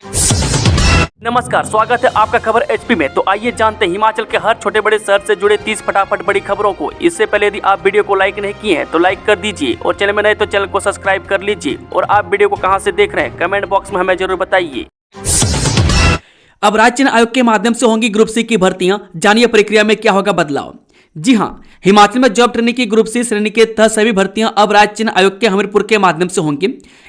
नमस्कार, स्वागत है आपका खबर एचपी में। तो आइए जानते हैं हिमाचल के हर छोटे बड़े शहर से जुड़े 30 फटाफट बड़ी खबरों को। इससे पहले यदि आप वीडियो को लाइक नहीं किए हैं तो लाइक कर दीजिए और चैनल में नए तो चैनल को सब्सक्राइब कर लीजिए। और आप वीडियो को कहां से देख रहे हैं कमेंट बॉक्स में हमें जरूर बताइए। अब राज्य चयन आयोग के माध्यम से होंगी ग्रुप सी की भर्तियां, जानिए प्रक्रिया में क्या होगा बदलाव। जी हां, हिमाचल में जॉब ट्रेनिंग की ग्रुप सी श्रेणी के तहत सभी भर्तियां अब राज्य चयन आयोग के हमीरपुर के माध्यम से होंगी।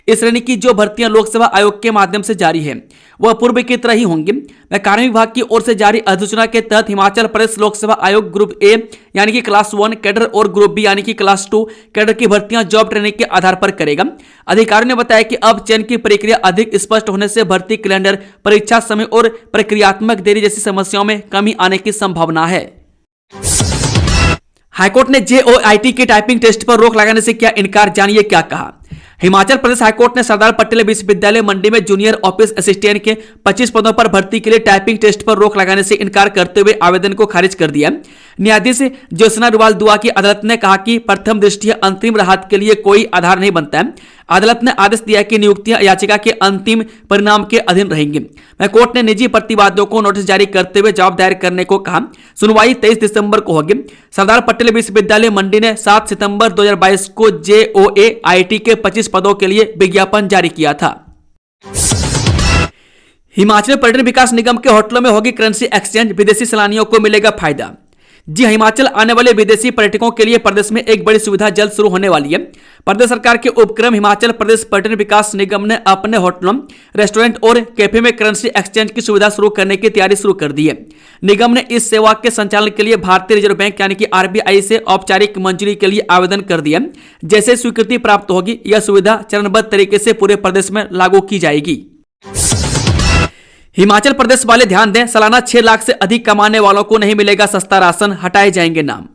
इस श्रेणी की जो भर्तियां लोक सेवा आयोग के माध्यम से जारी है वह पूर्व की तरह ही होंगी। कार्मिक विभाग की ओर से जारी अधिसूचना के तहत हिमाचल प्रदेश लोक सेवा आयोग ग्रुप ए यानी कि क्लास 1 कैडर और ग्रुप बी यानी कि क्लास 2 कैडर की भर्तियां जॉब ट्रेनिंग के आधार पर करेगा। अधिकारियों ने बताया कि अब चयन की प्रक्रिया अधिक स्पष्ट होने से भर्ती कैलेंडर, परीक्षा समय और प्रक्रियात्मक देरी जैसी समस्याओं में कमी आने की संभावना है। हाईकोर्ट ने जेओआईटी के टाइपिंग टेस्ट पर रोक लगाने से किया इनकार, जानिए क्या कहा। हिमाचल प्रदेश हाईकोर्ट ने सरदार पटेल विश्वविद्यालय मंडी में जूनियर ऑफिस असिस्टेंट के 25 पदों पर भर्ती के लिए टाइपिंग टेस्ट पर रोक लगाने से इनकार करते हुए आवेदन को खारिज कर दिया। न्यायाधीश ज्योत्सना रुवाल दुआ की अदालत ने कहा कि प्रथम दृष्टया अंतरिम राहत के लिए कोई आधार नहीं बनता है। अदालत ने आदेश दिया कि नियुक्तियां याचिका के अंतिम परिणाम के अधीन रहेंगी। कोर्ट ने निजी प्रतिवादियों को नोटिस जारी करते हुए जवाब दायर करने को कहा। सुनवाई 23 दिसंबर को होगी। सरदार पटेल विश्वविद्यालय मंडी ने 7 सितंबर 2022 को जेओएआईटी के 25 पदों के लिए विज्ञापन जारी किया था। हिमाचल पर्यटन विकास निगम के होटलों में होगी करेंसी एक्सचेंज, विदेशी सैलानियों को मिलेगा फायदा। जी हिमाचल आने वाले विदेशी पर्यटकों के लिए प्रदेश में एक बड़ी सुविधा जल्द शुरू होने वाली है। प्रदेश सरकार के उपक्रम हिमाचल प्रदेश पर्यटन विकास निगम ने अपने होटलों, रेस्टोरेंट और कैफे में करेंसी एक्सचेंज की सुविधा शुरू करने की तैयारी शुरू कर दी है। निगम ने इस सेवा के संचालन के लिए भारतीय रिजर्व बैंक यानी कि आरबीआई से औपचारिक मंजूरी के लिए आवेदन कर दिया। जैसे स्वीकृति प्राप्त होगी यह सुविधा चरणबद्ध तरीके से पूरे प्रदेश में लागू की जाएगी। हिमाचल प्रदेश वाले ध्यान दें, सालाना 6 लाख से अधिक कमाने वालों को नहीं मिलेगा सस्ता राशन, हटाए जाएंगे नाम।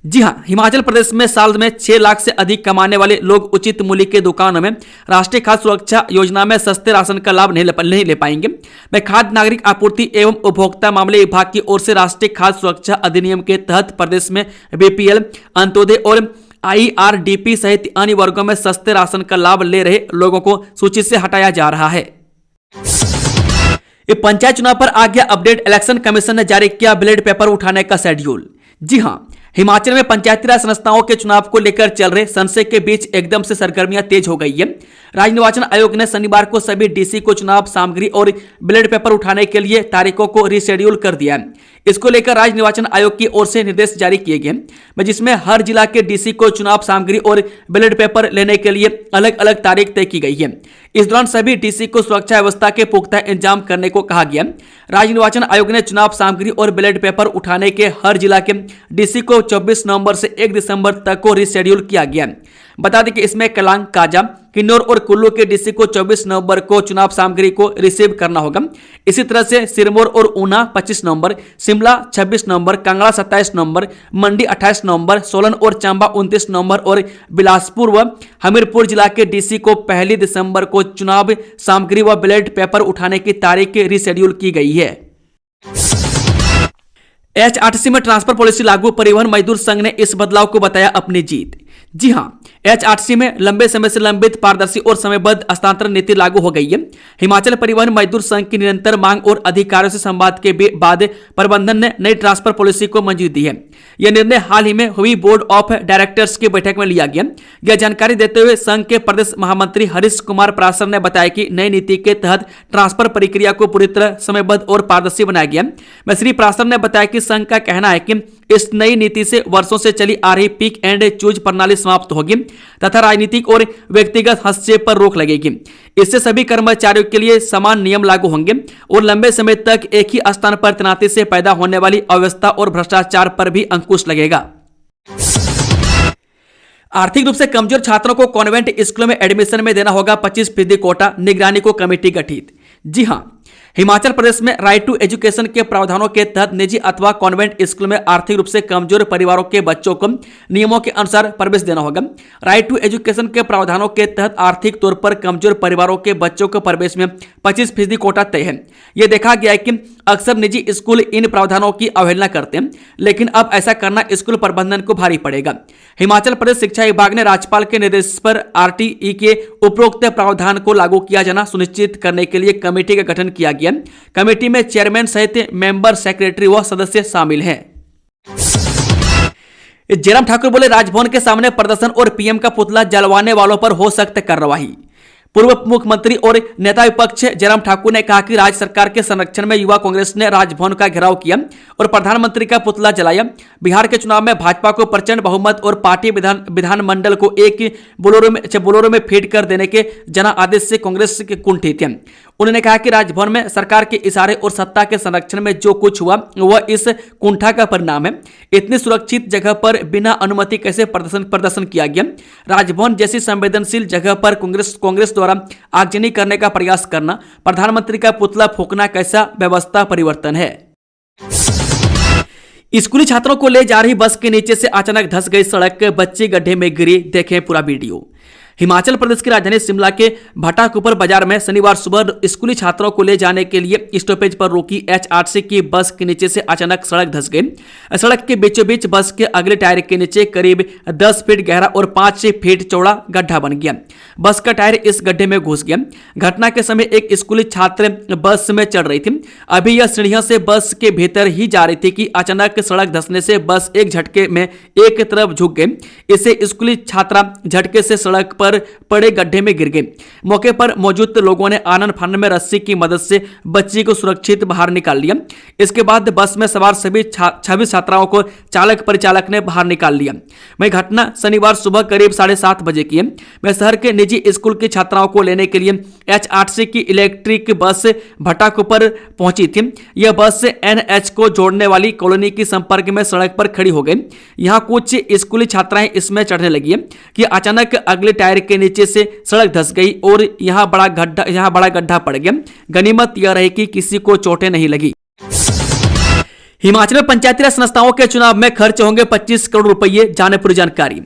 जी हां, हिमाचल प्रदेश में साल में 6 लाख से अधिक कमाने वाले लोग उचित मूल्य के दुकानों में राष्ट्रीय खाद्य सुरक्षा योजना में सस्ते राशन का लाभ नहीं ले पाएंगे। खाद्य नागरिक आपूर्ति एवं उपभोक्ता मामले विभाग की ओर से राष्ट्रीय खाद्य सुरक्षा अधिनियम के तहत प्रदेश में बीपीएल, अंत्योदय और आईआरडीपी सहित अन्य वर्गों में सस्ते राशन का लाभ ले रहे लोगों को सूची से हटाया जा रहा है। पंचायत चुनाव पर आ गया अपडेट, इलेक्शन कमीशन ने जारी किया बैलेट पेपर उठाने का शेड्यूल। जी हां, हिमाचल में पंचायती राज संस्थाओं के चुनाव को लेकर चल रहे संशय के बीच एकदम से सरगर्मियां तेज हो गई है। राज्य निर्वाचन आयोग ने शनिवार को सभी डीसी को चुनाव सामग्री और बैलेट पेपर उठाने के लिए तारीखों को रीशेड्यूल कर दिया है। इसको लेकर राज्य निर्वाचन आयोग की ओर से निर्देश जारी किए गए जिसमें हर जिला के डीसी को चुनाव सामग्री और बैलेट पेपर लेने के लिए अलग अलग तारीख तय की गई है। इस दौरान सभी डीसी को सुरक्षा व्यवस्था के पुख्ता इंतजाम करने को कहा गया। राज्य निर्वाचन आयोग ने चुनाव सामग्री और बैलेट पेपर उठाने के हर जिला के डीसी को 24 नवंबर से 1 दिसंबर तक को रीशेड्यूल किया गया। बता दें कि इसमें कलांग, काजा, किन्नौर और कुल्लू के डीसी को 24 नवंबर को चुनाव सामग्री को रिसीव करना होगा। इसी तरह से सिरमौर और ऊना 25 नवंबर, शिमला 26 नवंबर, कांगड़ा 27 नवंबर, मंडी 28 नवंबर, सोलन और चंबा 29 नवंबर और बिलासपुर व हमीरपुर जिला के डीसी को 1 दिसंबर को चुनाव सामग्री व बैलेट पेपर उठाने की तारीख रिशेड्यूल की गई है। एचआरटीसी में ट्रांसफर पॉलिसी लागू, परिवहन मजदूर संघ ने इस बदलाव को बताया अपनी जीत। जी हां, एचआरटीसी में लंबे समय से लंबित पारदर्शी और समयबद्ध हस्तांतरण नीति लागू हो गई है। हिमाचल परिवहन मजदूर संघ की निरंतर मांग और अधिकारियों से संवाद के बाद प्रबंधन ने नई ट्रांसफर पॉलिसी को मंजूरी दी है। यह निर्णय हाल ही में हुई बोर्ड ऑफ डायरेक्टर्स की बैठक में लिया गया। यह जानकारी देते हुए संघ के प्रदेश महामंत्री हरीश कुमार प्रासर ने बताया कि नई नीति के तहत ट्रांसफर प्रक्रिया को पूरी तरह समयबद्ध और पारदर्शी बनाया गया। श्री प्रासर ने बताया कि संघ का कहना है कि इस नई नीति से वर्षों से चली आ रही पिक एंड चूज प्रणाली समाप्त होगी तथा राजनीतिक और व्यक्तिगत हस्तक्षेप पर रोक लगेगी। इससे सभी कर्मचारियों के लिए समान नियम लागू होंगे और लंबे समय तक एक ही स्थान पर तैनाती से पैदा होने वाली अव्यवस्था और भ्रष्टाचार पर भी अंकुश लगेगा। आर्थिक रूप से कमजोर छात्रों को कॉन्वेंट स्कूलों में एडमिशन में देना होगा 25% कोटा, निगरानी को कमेटी गठित। जी हां, हिमाचल प्रदेश में राइट टू एजुकेशन के प्रावधानों के तहत निजी अथवा कॉन्वेंट स्कूल में आर्थिक रूप से कमजोर परिवारों के बच्चों को नियमों के अनुसार प्रवेश देना होगा। राइट टू एजुकेशन के प्रावधानों के तहत आर्थिक तौर पर कमजोर परिवारों के बच्चों को प्रवेश में 25% कोटा तय है। यह देखा गया है कि अक्सर निजी स्कूल इन प्रावधानों की अवहेलना करते हैं, लेकिन अब ऐसा करना स्कूल प्रबंधन को भारी पड़ेगा। हिमाचल प्रदेश शिक्षा विभाग ने राज्यपाल के निर्देश पर आरटीई के उपरोक्त प्रावधान को लागू किया जाना सुनिश्चित करने के लिए कमेटी का गठन किया गया। कमेटी में चेयरमैन सहित मेंबर, सेक्रेटरी व सदस्य शामिल हैं। जयराम ठाकुर बोले, राजभवन के सामने प्रदर्शन और पीएम का पुतला जलवाने वालों पर हो सख्त कार्रवाई। पूर्व मुख्यमंत्री और नेता विपक्ष जयराम ठाकुर ने कहा कि राज्य सरकार के संरक्षण में युवा कांग्रेस ने राजभवन का घेराव किया और प्रधानमंत्री का पुतला जलाया। बिहार के चुनाव में भाजपा को प्रचंड बहुमत और पार्टी विधानमंडल को एक बोलेरो में फीड कर देने के जना आदेश से कांग्रेस के कुंठित है। उन्होंने कहा कि राजभवन में सरकार के इशारे और सत्ता के संरक्षण में जो कुछ हुआ वह इस कुंठा का परिणाम है। इतनी सुरक्षित जगह पर बिना अनुमति कैसे प्रदर्शन किया गया? राजभवन जैसी संवेदनशील जगह पर कांग्रेस द्वारा आगजनी करने का प्रयास करना, प्रधानमंत्री का पुतला फूंकना कैसा व्यवस्था परिवर्तन है? स्कूली छात्रों को ले जा रही बस के नीचे से अचानक धंस गई सड़क, बच्ची गड्ढे में गिरी। देखें पूरा वीडियो। हिमाचल प्रदेश की राजधानी शिमला के भटाकुपर बाजार में शनिवार सुबह स्कूली छात्रों को ले जाने के लिए स्टॉपेज पर रोकी HRTC की बस के नीचे से अचानक सड़क धंस गई। सड़क के बीचों बीच बस के अगले टायर के नीचे करीब 10 फीट गहरा और 5 फीट चौड़ा गड्ढा बन गया। बस का टायर इस गड्ढे में घुस गया। घटना के समय एक स्कूली छात्र बस में चढ़ रही थी। अभी यह सीढ़ियों से बस के भीतर ही जा रही थी कि अचानक सड़क धंसने से बस एक झटके में एक तरफ झुक गई। इसे स्कूली छात्रा झटके से सड़क पर पड़े गड्ढे में गिर गई। मौके पर मौजूद लोगों ने आनन फानन में रस्सी की मदद से बच्ची को सुरक्षित बाहर निकाल लिया। इसके बाद बस में सवार सभी 26 छात्राओं को चालक परिचालक ने बाहर निकाल लिया। वह घटना शनिवार सुबह करीब 7:30 बजे की है। वह शहर के निजी स्कूल की छात्राओं को लेने के लिए HRTC की इलेक्ट्रिक बस भटाकुपर पहुंची थी। यह बस NH को जोड़ने वाली कॉलोनी की संपर्क में सड़क पर खड़ी हो गई। यहां कुछ स्कूली छात्राएं इसमें चढ़ने लगी कि अचानक अगले टायर के नीचे से सड़क धंस गई और यहां बड़ा गड्ढा पड़ गया। गनीमत यह रही कि किसी को चोटें नहीं लगी। हिमाचल में पंचायती राज संस्थाओं के चुनाव में खर्च होंगे 25 करोड़ रुपए, जाने पूरी जानकारी।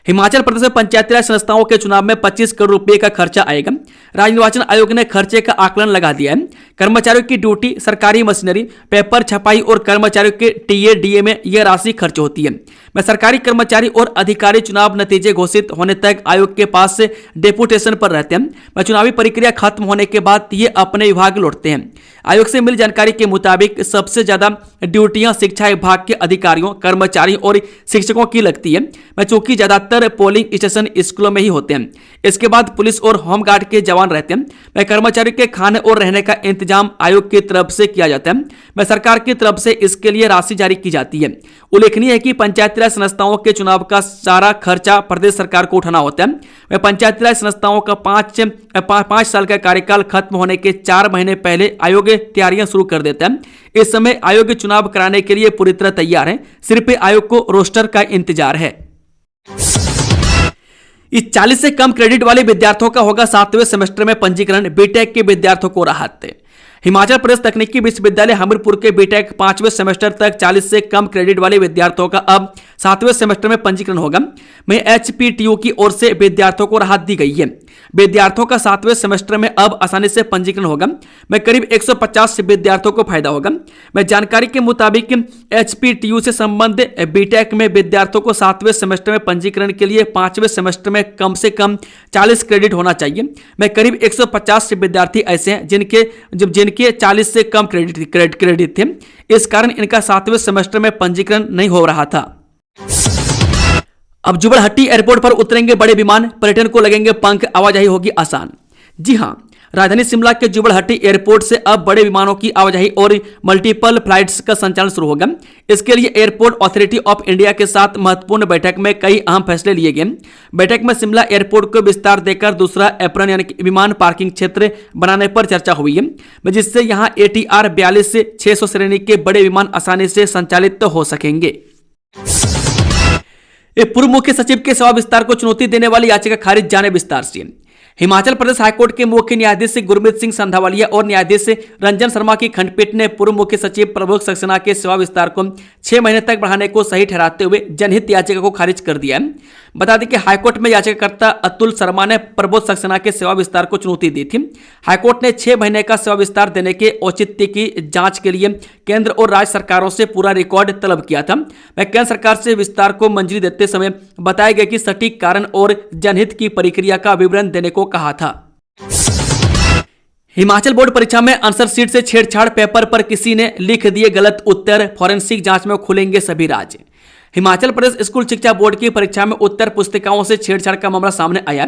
हिमाचल प्रदेश में पंचायती राज संस्थाओं के चुनाव में 25 करोड़ रुपए का खर्चा आएगा। राज्य निर्वाचन आयोग ने खर्चे का आकलन लगा दिया है। कर्मचारियों की ड्यूटी, सरकारी मशीनरी, पेपर छपाई और कर्मचारियों के टीए डीए में यह राशि खर्च होती है। मैं सरकारी कर्मचारी और अधिकारी चुनाव नतीजे घोषित होने तक आयोग के पास से डेपुटेशन पर रहते हैं। मैं चुनावी प्रक्रिया खत्म होने के बाद ये अपने विभाग लौटते हैं। आयोग से मिली जानकारी के मुताबिक सबसे ज्यादा ड्यूटियां शिक्षा विभाग के अधिकारियों, कर्मचारियों और शिक्षकों की लगती है। मैं चूंकि ज्यादातर पोलिंग स्टेशन स्कूलों में ही होते हैं। इसके बाद पुलिस और होमगार्ड के जवान रहते हैं। मैं कर्मचारियों के खाने और रहने का इंतजाम आयोग की तरफ से किया जाता है। मैं सरकार की तरफ से इसके लिए राशि जारी की जाती है। उल्लेखनीय है कि पंचायती राज संस्थाओं के चुनाव का सारा खर्चा प्रदेश सरकार को उठाना होता है। वह पंचायती राज संस्थाओं का 5 साल का कार्यकाल खत्म होने के 4 महीने पहले आयोग तैयारियां शुरू कर देता है। इस समय आयोग चुनाव कराने के लिए पूरी तरह तैयार है। सिर्फ आयोग को रोस्टर का इंतजार है। इस 40 से कम क्रेडिट वाले विद्यार्थियों का होगा 7वें सेमेस्टर में पंजीकरण, बीटेक के विद्यार्थियों को राहत। हिमाचल प्रदेश तकनीकी विश्वविद्यालय हमीरपुर के बीटेक 5वें सेमेस्टर तक 40 से कम क्रेडिट वाले विद्यार्थियों का अब 7वें सेमेस्टर में पंजीकरण होगा। में HPTO की ओर से विद्यार्थियों को राहत दी गई है। विद्यार्थियों का 7वें सेमेस्टर में अब आसानी से पंजीकरण होगा। में करीब 150 विद्यार्थियों को फायदा होगा। में जानकारी के मुताबिक HPTO से संबंधित बीटेक में विद्यार्थियों को 7वें सेमेस्टर में पंजीकरण के लिए 5वें सेमेस्टर में कम से कम 40 क्रेडिट होना चाहिए। में करीब 150 विद्यार्थी ऐसे हैं जिनके 40 से कम क्रेडिट थे। इस कारण इनका 7वें सेमेस्टर में पंजीकरण नहीं हो रहा था। अब जुब्बड़हट्टी एयरपोर्ट पर उतरेंगे बड़े विमान, पर्यटन को लगेंगे पंख, आवाजाही होगी आसान। जी हां, राजधानी शिमला के जुब्बड़हट्टी एयरपोर्ट से अब बड़े विमानों की आवाजाही और मल्टीपल फ्लाइट्स का संचालन शुरू होगा। इसके लिए एयरपोर्ट अथॉरिटी ऑफ इंडिया के साथ महत्वपूर्ण बैठक में कई अहम फैसले लिए गए। बैठक में शिमला एयरपोर्ट को विस्तार देकर दूसरा एप्रन यानी कि विमान पार्किंग क्षेत्र बनाने पर चर्चा हुई है, जिससे यहां ATR 42 से 600 श्रेणी के बड़े विमान आसानी से संचालित हो सकेंगे। पूर्व मुख्य सचिव के सेवा विस्तार को चुनौती देने वाली याचिका खारिज, जाने विस्तार से। हिमाचल प्रदेश हाईकोर्ट के मुख्य न्यायाधीश गुरमीत सिंह संधावलिया और न्यायाधीश रंजन शर्मा की खंडपीठ ने पूर्व मुख्य सचिव प्रबोध सक्सेना के सेवा विस्तार को 6 महीने तक बढ़ाने को सही ठहराते हुए जनहित याचिका को खारिज कर दिया है। बता दें कि हाईकोर्ट में याचिकाकर्ता अतुल शर्मा ने प्रबोध सक्सेना के सेवा विस्तार को चुनौती दी थी। हाईकोर्ट ने 6 महीने का सेवा विस्तार देने के औचित्य की जांच के लिए केंद्र और राज्य सरकारों से पूरा रिकॉर्ड तलब किया था। वह केंद्र सरकार से विस्तार को मंजूरी देते समय बताया गया कि सटीक कारण और जनहित की प्रक्रिया का विवरण देने को कहा था। हिमाचल बोर्ड परीक्षा में आंसर शीट से छेड़छाड़, पेपर पर किसी ने लिख दिए गलत उत्तर, फॉरेंसिक जांच में खुलेंगे सभी राज। हिमाचल प्रदेश स्कूल शिक्षा बोर्ड की परीक्षा में उत्तर पुस्तिकाओं से छेड़छाड़ का मामला सामने आया।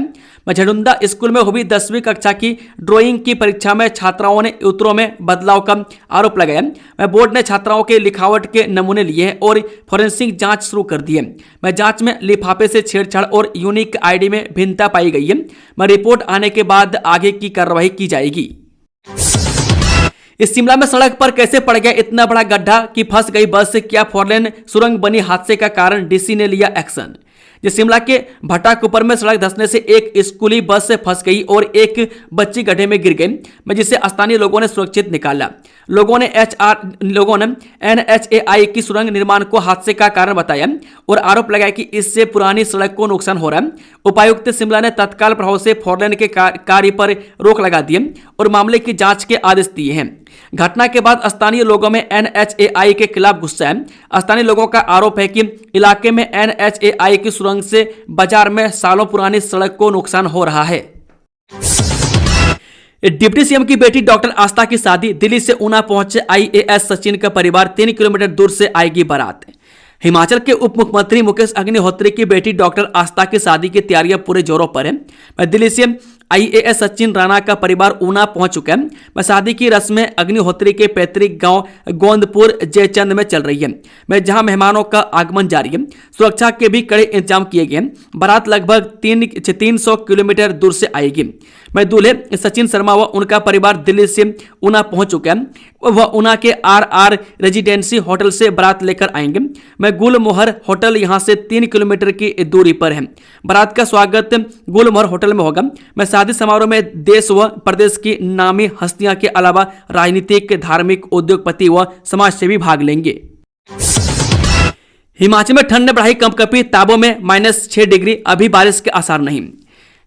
झंडुंदा स्कूल में हुई 10वीं कक्षा की ड्राइंग की परीक्षा में छात्राओं ने उत्तरों में बदलाव का आरोप लगाया। बोर्ड ने छात्राओं के लिखावट के नमूने लिए हैं और फॉरेंसिक जांच शुरू कर दी है। जांच में लिफाफे से छेड़छाड़ और यूनिक आईडी में भिन्नता पाई गई है। रिपोर्ट आने के बाद आगे की कार्रवाई की जाएगी। इस शिमला में सड़क पर कैसे पड़ गया इतना बड़ा गड्ढा कि फंस गई बस, क्या फोरलेन सुरंग बनी हादसे का कारण, डीसी ने लिया एक्शन। शिमला के भट्टाकुपर में सड़क धंसने से एक स्कूली बस से फंस गई और एक बच्ची गड्ढे में गिर गई, जिसे स्थानीय लोगों ने सुरक्षित निकाला। लोगों ने NHAI की सुरंग निर्माण को हादसे का कारण बताया और आरोप लगाया कि इससे पुरानी सड़क को नुकसान हो रहा है। उपायुक्त शिमला ने तत्काल प्रभाव से फोरलेन के कार्य पर रोक लगा दी और मामले की जांच के आदेश दिए हैं। घटना के बाद स्थानीय लोगों में NHAI के खिलाफ गुस्सा है। स्थानीय लोगों का आरोप है कि इलाके में NHAI की सुरंग से बाजार में सालों पुरानी सड़क को नुकसान हो रहा है। डिप्टी सीएम की बेटी डॉक्टर आस्था की शादी, दिल्ली से ऊना पहुंचे IAS सचिन का परिवार, 3 किलोमीटर दूर से आएगी बारात। हिमाचल के उप मुख्यमंत्री मुकेश अग्निहोत्री की बेटी डॉक्टर आस्था की शादी की तैयारियां पूरे जोरों पर है। दिल्ली से IAS सचिन राणा का परिवार ऊना पहुंच चुका है। शादी की रस्में अग्निहोत्री के पैतृक गांव गोंदपुर जयचंद में चल रही है, जहां मेहमानों का आगमन जारी है। सुरक्षा के भी कड़े इंतजाम किए गए। बारात लगभग 300 किलोमीटर दूर से आएगी। दूल्हे सचिन शर्मा व उनका परिवार दिल्ली से ऊना पहुंच चुके हैं। वह ऊना के RR रेजिडेंसी होटल से बारात लेकर आएंगे। गुलमोहर होटल यहां से 3 किलोमीटर की दूरी पर है। बारात का स्वागत गुलमोहर होटल में होगा। शादी समारोह में देश व प्रदेश की नामी हस्तियां के अलावा राजनीतिक, धार्मिक, उद्योगपति व समाजसेवी भाग लेंगे। हिमाचल में ठंड ने बढ़ाई कंपकपी, ताबों में -6 डिग्री, अभी बारिश के आसार नहीं।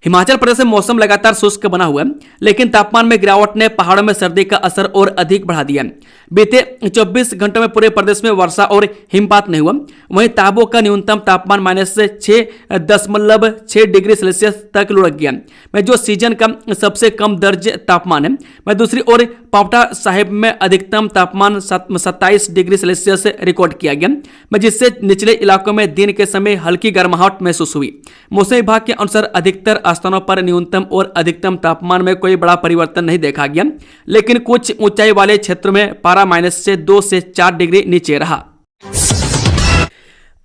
हिमाचल प्रदेश में मौसम लगातार शुष्क बना हुआ है, लेकिन तापमान में गिरावट ने पहाड़ों में सर्दी का असर और अधिक बढ़ा दिया। बीते 24 घंटों में पूरे प्रदेश में वर्षा और हिमपात नहीं हुआ। वहीं ताबो का न्यूनतम तापमान -6.6 डिग्री सेल्सियस तक लुढ़क गया, जो सीजन का सबसे कम दर्ज तापमान है। दूसरी ओर पावटा साहिब में अधिकतम तापमान 27 डिग्री सेल्सियस रिकॉर्ड किया गया, जिससे निचले इलाकों में दिन के समय हल्की गर्माहट महसूस हुई। मौसम विभाग के अनुसार अधिकतर स्थानों पर न्यूनतम और अधिकतम तापमान में कोई बड़ा परिवर्तन नहीं देखा गया, लेकिन कुछ ऊंचाई वाले क्षेत्रों में पारा -2 से 4 डिग्री नीचे रहा।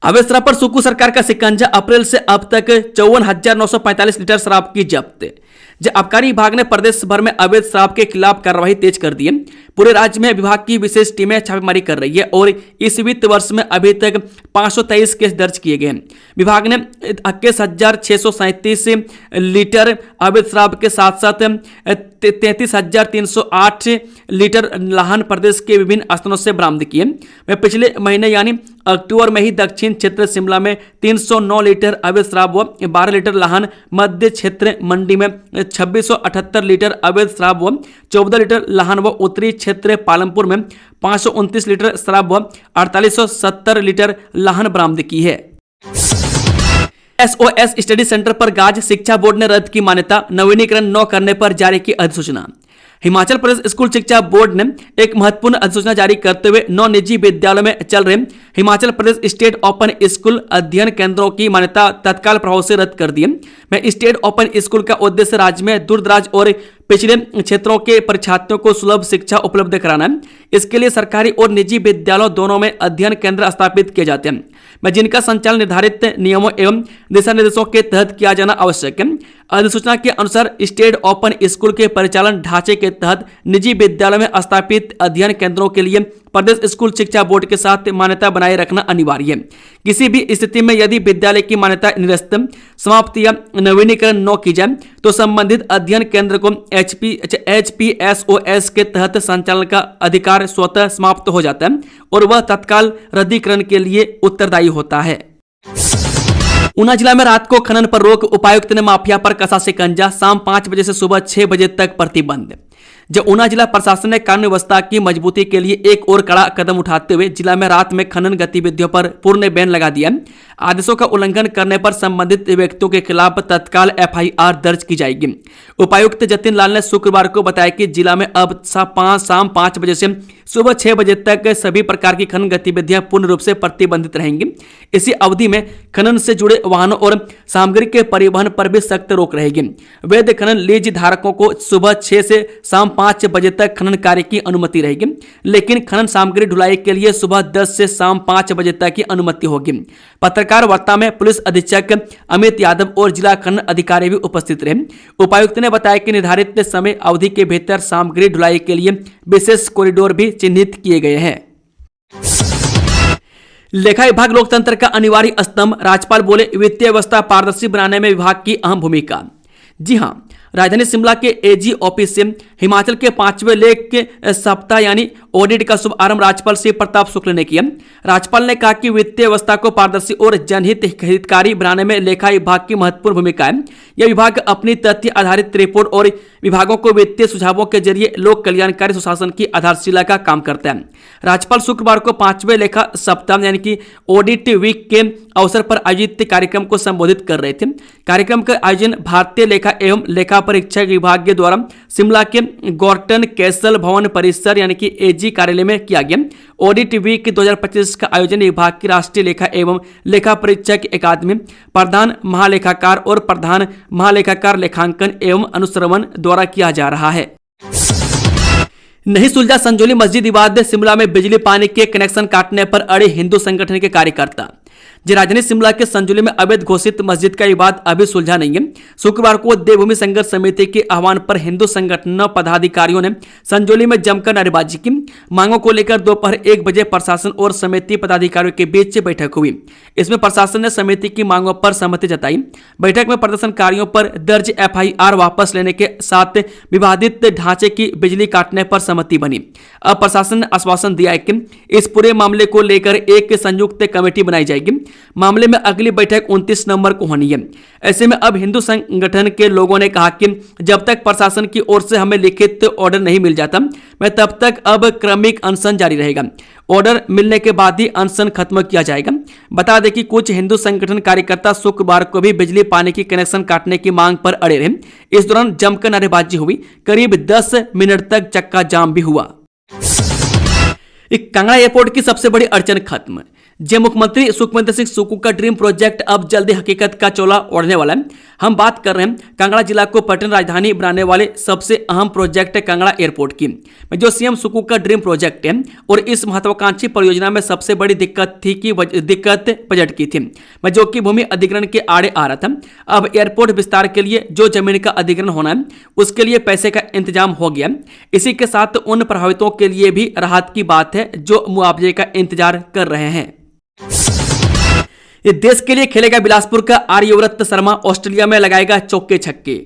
अवैध शराब पर सुक्खू सरकार का शिकंजा, अप्रैल से अब तक 54,945 लीटर शराब की जब्त। आबकारी विभाग ने प्रदेश भर में अवैध शराब के खिलाफ कार्रवाई तेज कर दी है। पूरे राज्य में विभाग की विशेष टीमें छापेमारी कर रही है और इस वित्त वर्ष में अभी तक 523 केस दर्ज किए गए हैं। विभाग ने 21,637 लीटर अवैध शराब के साथ साथ 33,308 लीटर लाहन प्रदेश के विभिन्न स्थानों से बरामद किए। पिछले महीने यानी अक्टूबर में ही दक्षिण क्षेत्र शिमला में 309 लीटर अवैध शराब व 12 लीटर लाहन, मध्य क्षेत्र मंडी में 2678 लीटर अवैध शराब व 14 लीटर लाहन व उत्तरी क्षेत्र पालमपुर में 529 लीटर शराब व 4870 लीटर लाहन बरामद की है। SOS स्टडी सेंटर पर गाज, शिक्षा बोर्ड ने रद्द की मान्यता, नवीनीकरण न करने पर जारी की अधिसूचना। हिमाचल प्रदेश स्कूल शिक्षा बोर्ड ने एक महत्वपूर्ण अधिसूचना जारी करते हुए 9 निजी विद्यालयों में चल रहे Himachal Pradesh state open school अध्ययन केंद्रों की मान्यता तत्काल प्रभाव से रद्द कर दी है। स्टेट ओपन स्कूल का उद्देश्य राज्य में दूरदराज और पिछले क्षेत्रों के परीक्षार्थियों को सुलभ शिक्षा उपलब्ध कराना है। इसके लिए सरकारी और निजी विद्यालयों दोनों में अध्ययन केंद्र स्थापित किए जाते हैं, जिनका संचालन निर्धारित नियमों एवं दिशा निर्देशों के तहत किया जाना आवश्यक है। अधिसूचना के अनुसार स्टेट ओपन स्कूल के परिचालन ढांचे के तहत निजी विद्यालयों में स्थापित अध्ययन केंद्रों के लिए प्रदेश स्कूल शिक्षा बोर्ड के साथ मान्यता बनाए रखना अनिवार्य है। किसी भी स्थिति में यदि विद्यालय की मान्यता निरस्त, समाप्त या नवीनीकरण न की जाए तो संबंधित अध्ययन केंद्र को HPSOS के तहत संचालन का अधिकार स्वतः समाप्त हो जाता है और वह तत्काल रद्दीकरण के लिए उत्तरदायी होता है। ऊना जिला में रात को खनन पर रोक, उपायुक्त ने माफिया पर कसा शिकंजा, शाम 5 बजे से सुबह 6 बजे तक प्रतिबंध। जब ऊना जिला प्रशासन ने कानून व्यवस्था की मजबूती के लिए एक और कड़ा कदम उठाते हुए जिला में रात में खनन गतिविधियों पर पूर्ण बैन लगा दिया। आदेशों का उल्लंघन करने पर संबंधित व्यक्तियों के खिलाफ तत्काल FIR दर्ज की जाएगी। उपायुक्त जतिन लाल ने शुक्रवार को बताया कि जिला में अब शाम 5 बजे से सुबह 6 बजे तक सभी प्रकार की खनन गतिविधियां पूर्ण रूप से प्रतिबंधित रहेंगी। इसी अवधि में खनन से जुड़े वाहनों और सामग्री के परिवहन पर भी सख्त रोक रहेगी। वैध खनन लीज धारकों को सुबह 6 से शाम 5 बजे तक खनन कार्य की अनुमति रहेगी, लेकिन खनन सामग्री ढुलाई के लिए सुबह 10 से शाम 5 बजे तक की अनुमति होगी। पत्रकार वार्ता में पुलिस अधीक्षक अमित यादव और जिला खनन अधिकारी भी उपस्थित रहे। उपायुक्त ने बताया कि निर्धारित समय अवधि के भीतर सामग्री ढुलाई के लिए विशेष कॉरिडोर भी चिन्हित किए गए हैं। लेखा विभाग लोकतंत्र का अनिवार्य स्तंभ, राज्यपाल बोले वित्तीय व्यवस्था पारदर्शी बनाने में विभाग की अहम भूमिका। जी हां, राजधानी शिमला के AG ऑफिस से हिमाचल के 5वें लेख सप्ताह यानी ऑडिट का शुभारंभ राज्यपाल श्री प्रताप शुक्ल ने किया। राज्यपाल ने कहा कि वित्तीय व्यवस्था को पारदर्शी और जनहित हितकारी बनाने में लेखा विभाग की महत्वपूर्ण भूमिका है। यह विभाग अपनी तथ्य आधारित रिपोर्ट और विभागों को वित्तीय सुझावों के जरिए लोक कल्याणकारी सुशासन की आधारशिला का काम करता है। राज्यपाल शुक्रवार को 5वें लेखा सप्ताह यानी कि ऑडिट वीक के अवसर पर आयोजित कार्यक्रम को संबोधित कर रहे थे। कार्यक्रम का आयोजन भारतीय लेखा एवं लेखा परीक्षक विभाग के द्वारा शिमला के गॉर्टन कैसल भवन परिसर यानी कि AG कार्यालय में किया गया। ऑडिट वीक 2025 का आयोजन विभाग की राष्ट्रीय लेखा एवं लेखा परीक्षक अकादमी, प्रधान महालेखाकार और प्रधान महालेखाकार लेखांकन एवं अनुश्रवण द्वारा किया जा रहा है। नहीं सुलझा संजौली मस्जिद विवाद, शिमला में बिजली पानी के कनेक्शन काटने पर अड़े हिंदू संगठन के कार्यकर्ता। राजधानी शिमला के संजौली में अवैध घोषित मस्जिद का विवाद अभी सुलझा नहीं है। शुक्रवार को देवभूमि संघर्ष समिति के आह्वान पर हिंदू संगठनों पदाधिकारियों ने संजौली में जमकर नारेबाजी की। मांगों को लेकर दोपहर 1 बजे प्रशासन और समिति पदाधिकारियों के बीच बैठक हुई। इसमें प्रशासन ने समिति की मांगों पर सहमति जताई। बैठक में प्रदर्शनकारियों पर दर्ज FIR वापस लेने के साथ विवादित ढांचे की बिजली काटने पर सहमति बनी। अब प्रशासन ने आश्वासन दिया है कि इस पूरे मामले को लेकर एक संयुक्त कमेटी बनाई जाएगी। मामले में अगली बैठक 29 नवंबर को होनी है। ऐसे में अब हिंदू संगठन के लोगों ने कहा कि जब तक प्रशासन की ओर से हमें लिखित ऑर्डर नहीं मिल जाता मैं तब तक अब क्रमिक अनशन जारी रहेगा। ऑर्डर मिलने के बाद ही अनशन खत्म किया जाएगा। बता दें कि कुछ हिंदू संगठन कार्यकर्ता शुक्रवार को भी बिजली पानी की कनेक्शन काटने की मांग पर अड़े रहे। इस दौरान जमकर नारेबाजी हुई। करीब 10 मिनट तक चक्का जाम भी हुआ। कांगड़ा एयरपोर्ट की सबसे बड़ी अड़चन खत्म। मुख्यमंत्री सुखविंदर सिंह सुक्खू का ड्रीम प्रोजेक्ट अब जल्दी हकीकत का चोला ओढ़ने वाला है। हम बात कर रहे हैं कांगड़ा जिला को पर्यटन राजधानी बनाने वाले सबसे अहम प्रोजेक्ट कांगड़ा एयरपोर्ट की, जो CM सुक्खू का ड्रीम प्रोजेक्ट है। और इस महत्वाकांक्षी परियोजना में सबसे बड़ी दिक्कत बजट की थी, जो कि भूमि अधिग्रहण के आड़े आ रहा था। अब एयरपोर्ट विस्तार के लिए जो जमीन का अधिग्रहण होना है उसके लिए पैसे का इंतजाम हो गया। इसी के साथ उन प्रभावितों के लिए भी राहत की बात है जो मुआवजे का इंतजार कर रहे हैं। ये देश के लिए खेलेगा बिलासपुर का आर्यव्रत शर्मा, ऑस्ट्रेलिया में लगाएगा चौके छक्के।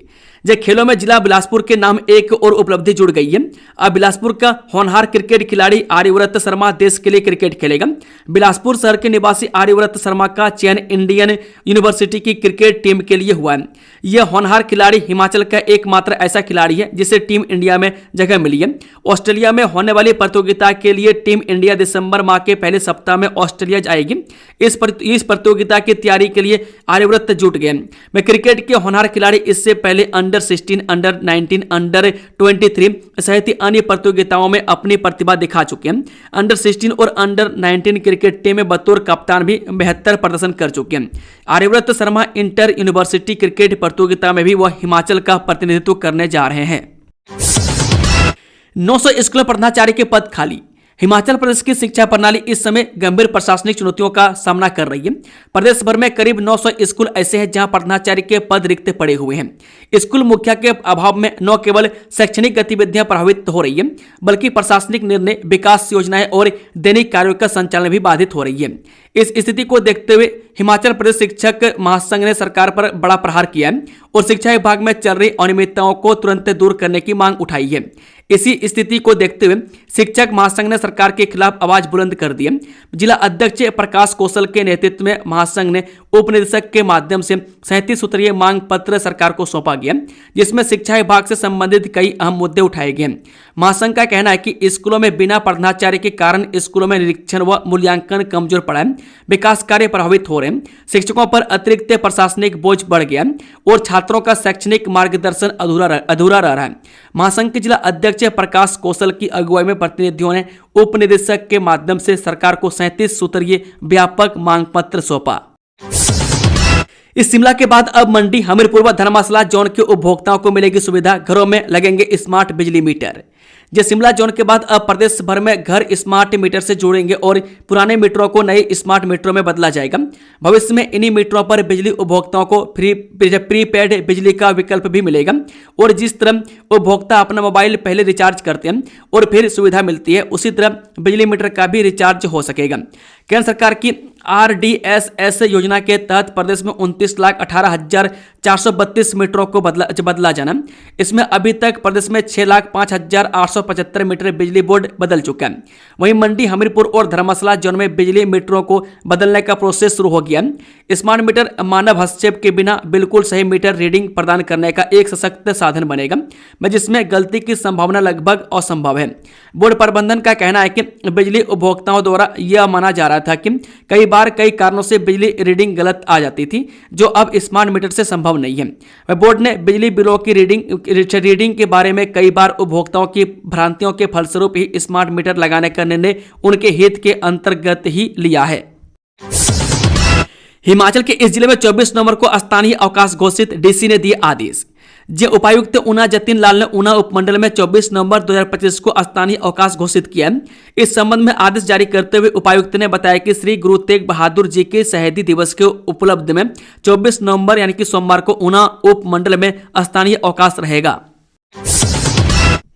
खेलों में जिला बिलासपुर के नाम एक और उपलब्धि जुड़ गई है। अब बिलासपुर का होनहार क्रिकेट खिलाड़ी आर्यव्रत शर्मा देश के लिए क्रिकेट खेलेगा। बिलासपुर शहर के निवासी आर्यव्रत शर्मा का चयन इंडियन यूनिवर्सिटी की क्रिकेट टीम के लिए हुआ है। यह होनहार खिलाड़ी हिमाचल का एकमात्र ऐसा खिलाड़ी है जिसे टीम इंडिया में जगह मिली है। ऑस्ट्रेलिया में होने वाली प्रतियोगिता के लिए टीम इंडिया दिसंबर माह के पहले सप्ताह में ऑस्ट्रेलिया जाएगी। इस प्रतियोगिता की तैयारी के लिए आर्यव्रत जुट गए। मैं क्रिकेट के होनहार खिलाड़ी इससे पहले अंडर 16, अंडर 19, अंडर 23 सहित अन्य प्रतियोगिताओं में अपनी प्रतिभा दिखा चुके हैं। अंडर 16 और अंडर 19 क्रिकेट टीम में बतौर कप्तान भी बेहतर प्रदर्शन कर चुके हैं। Aryavrat Sharma inter university cricket प्रतियोगिता में भी वह हिमाचल का प्रतिनिधित्व करने जा रहे हैं। 900 स्कूल प्रधानाचार्य के पद खाली। हिमाचल प्रदेश की शिक्षा प्रणाली इस समय गंभीर प्रशासनिक चुनौतियों का सामना कर रही है। प्रदेश भर में करीब 900 स्कूल ऐसे हैं जहां प्रधानाचार्य के पद रिक्त पड़े हुए हैं। स्कूल मुखिया के अभाव में न केवल शैक्षणिक गतिविधियां प्रभावित हो रही है, बल्कि प्रशासनिक निर्णय, विकास योजनाएं और दैनिक कार्यों का संचालन भी बाधित हो रही है। इस स्थिति को देखते हुए हिमाचल प्रदेश शिक्षक महासंघ ने सरकार पर बड़ा प्रहार किया है और शिक्षा विभाग में चल रही अनियमितताओं को तुरंत दूर करने की मांग उठाई है। इसी स्थिति को देखते हुए शिक्षक महासंघ ने सरकार के खिलाफ आवाज बुलंद कर दी है। जिला अध्यक्ष प्रकाश कौशल के नेतृत्व में महासंघ ने उप निदेशक के माध्यम से 37 सूत्रीय मांग पत्र सरकार को सौंपा गया, जिसमें शिक्षा विभाग से संबंधित कई अहम मुद्दे उठाए गए। महासंघ का कहना है कि स्कूलों में बिना प्रधानाचार्य के कारण स्कूलों में निरीक्षण व मूल्यांकन कमजोर पड़ा है, विकास कार्य प्रभावित हो रहे हैं, शिक्षकों पर अतिरिक्त प्रशासनिक बोझ बढ़ गया और छात्रों का शैक्षणिक मार्गदर्शन अधूरा रह रहा है। महासंघ के जिला अध्यक्ष प्रकाश कौशल की अगुवाई में प्रतिनिधियों ने उप निदेशक के माध्यम से सरकार को 37 सूत्रीय व्यापक मांग पत्र सौंपा। इस शिमला के बाद अब मंडी, हमीरपुर व धर्मशाला जोन के उपभोक्ताओं को मिलेगी सुविधा, घरों में लगेंगे स्मार्ट बिजली मीटर। जैसे शिमला जोन के बाद अब प्रदेश भर में घर स्मार्ट मीटर से जुड़ेंगे और पुराने मीटरों को नए स्मार्ट मीटरों में बदला जाएगा। भविष्य में इन्हीं मीटरों पर बिजली उपभोक्ताओं को प्रीपेड बिजली का विकल्प भी मिलेगा और जिस तरह उपभोक्ता अपना मोबाइल पहले रिचार्ज करते हैं और फिर सुविधा मिलती है, उसी तरह बिजली मीटर का भी रिचार्ज हो सकेगा। केंद्र सरकार की RDSS योजना के तहत प्रदेश में 29,18,432 मीटरों को बदला जाना। इसमें अभी तक प्रदेश में 6,05,875 मीटर बिजली बोर्ड बदल चुका है। वहीं मंडी, हमीरपुर और धर्मशाला जोन में बिजली मीटरों को बदलने का प्रोसेस शुरू हो गया। स्मार्ट मीटर मानव हस्तक्षेप के बिना बिल्कुल सही मीटर रीडिंग प्रदान करने का एक सशक्त साधन बनेगा, जिसमें गलती की संभावना लगभग असंभव है। बोर्ड प्रबंधन का कहना है कि बिजली उपभोक्ताओं द्वारा यह माना जा रहा था कि कई कारणों से बिजली रीडिंग गलत आ जाती थी, जो अब स्मार्ट मीटर से संभव नहीं है। बोर्ड ने बिजली बिलों की रीडिंग के बारे में कई बार उपभोक्ताओं की भ्रांतियों के फलस्वरूप ही स्मार्ट मीटर लगाने का निर्णय उनके हित के अंतर्गत ही लिया है। हिमाचल के इस जिले में 24 नवंबर को स्थानीय अवकाश घोषित, डीसी ने दिए आदेश। जे उपायुक्त ऊना जतिन लाल ने ऊना उपमंडल में 24 नवंबर 2025 को स्थानीय अवकाश घोषित किया। इस संबंध में आदेश जारी करते हुए उपायुक्त ने बताया कि श्री गुरु तेग बहादुर जी के शहीदी दिवस के उपलब्ध में 24 नवंबर यानी कि सोमवार को ऊना उपमंडल में स्थानीय अवकाश रहेगा।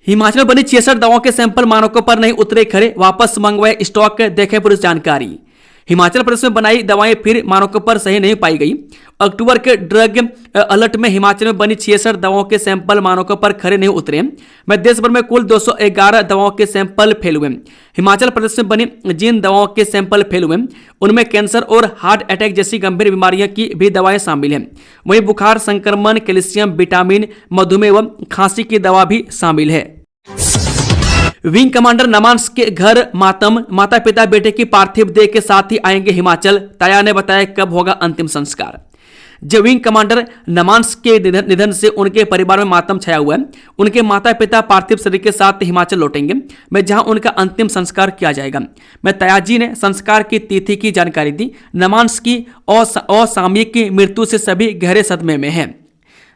हिमाचल में बनी 66 दवाओं के सैंपल मानकों पर नहीं उतरे खरे, वापस मंगवाए स्टॉक, देखे पुलिस जानकारी। हिमाचल प्रदेश में बनाई दवाएं फिर मानकों पर सही नहीं पाई गई। अक्टूबर के ड्रग अलर्ट में हिमाचल में बनी 66 दवाओं के सैंपल मानकों पर खरे नहीं उतरे। में देश भर में कुल 211 दवाओं के सैंपल फेल हुए। हिमाचल प्रदेश में बनी जिन दवाओं के सैंपल फेल हुए उनमें कैंसर और हार्ट अटैक जैसी गंभीर बीमारियों की भी दवाएं शामिल हैं। वहीं बुखार, संक्रमण, कैल्शियम, विटामिन, मधुमेह व खांसी की दवा भी शामिल है। विंग कमांडर नमांस के घर मातम, माता पिता बेटे की पार्थिव देह के साथ ही आएंगे हिमाचल, ताया ने बताया कब होगा अंतिम संस्कार। जब विंग कमांडर नमांस के निधन से उनके परिवार में मातम छाया हुआ है। उनके माता पिता पार्थिव शरीर के साथ हिमाचल लौटेंगे, मैं जहां उनका अंतिम संस्कार किया जाएगा। मैं तायाजी ने संस्कार की तिथि की जानकारी दी। नमांस की असामयिक मृत्यु से सभी गहरे सदमे में हैं।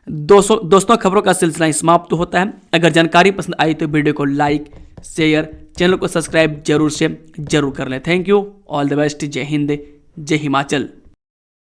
दोस्तों खबरों का सिलसिला समाप्त होता है। अगर जानकारी पसंद आई तो वीडियो को लाइक, शेयर, चैनल को सब्सक्राइब जरूर कर लें। Thank you, all the best, जय हिंद, जय हिमाचल।